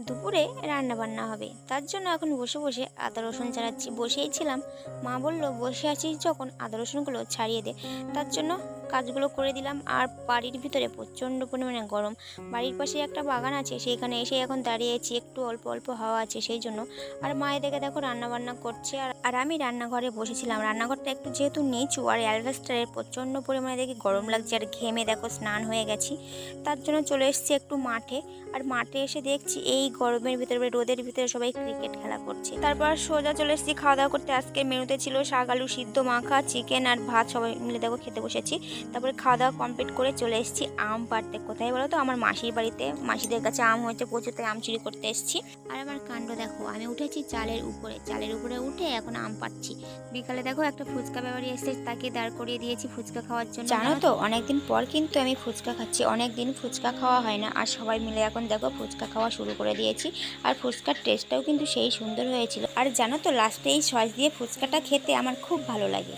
দুপুরে রান্না বান্না হবে, তার জন্য এখন বসে বসে আদা রসুন ছাড়াচ্ছি। বসেই ছিলাম, মা বলল বসে আছিস যখন আদা রসুনগুলো ছাড়িয়ে দে। তার জন্য কাজগুলো করে দিলাম। আর বাড়ির ভিতরে প্রচণ্ড পরিমাণে গরম। বাড়ির পাশে একটা বাগান আছে, সেইখানে এসে এখন দাঁড়িয়েছি, একটু অল্প অল্প হাওয়া আছে সেই জন্য। আর মায়ের দেখে দেখো রান্না বান্না করছে, আর আমি রান্নাঘরে বসেছিলাম। রান্নাঘরটা একটু যেহেতু নিচু আর অ্যালভেস্টারের, প্রচণ্ড পরিমাণে দেখি গরম লাগছে, আর ঘেমে দেখো স্নান হয়ে গেছি। তার জন্য চলে এসেছি একটু মাঠে। আর মাঠে এসে দেখছি এই গরমের ভিতরে, রোদের ভিতরে সবাই ক্রিকেট খেলা করছে। তারপর সোজা চলে এসেছি খাওয়া দাওয়া করতে। আজকে মেনুতে ছিল শাক আলু সিদ্ধ মাখা, চিকেন আর ভাত, সবাই মিলে দেখো খেতে বসেছি। তারপরে খাওয়া দাওয়া কমপ্লিট করে চলে এসেছি আম পাড়তে। কোথায় বলো তো? আমার মাসির বাড়িতে। মাসিদের কাছে আম হয়েছে প্রচুর, তাই আম চুরি করতে এসেছি। আর আমার কাণ্ড দেখো, আমি উঠেছি চালের উপরে। চালের উপরে উঠে এখন আম পাড়ছি। বিকালে দেখো একটা ফুচকা ব্যাপারী এসেছে, তাকে দাঁড় করিয়ে দিয়েছি ফুচকা খাওয়ার জন্য। জানো তো, অনেকদিন পর কিন্তু আমি ফুচকা খাচ্ছি। অনেকদিন ফুচকা খাওয়া হয় না, আর সবাই মিলে এখন দেখো ফুচকা খাওয়া শুরু করে দিয়েছি। আর ফুচকার টেস্টটাও কিন্তু সেই সুন্দর হয়েছিল। আর জানো তো, লাস্টে এই সস দিয়ে ফুচকাটা খেতে আমার খুব ভালো লাগে।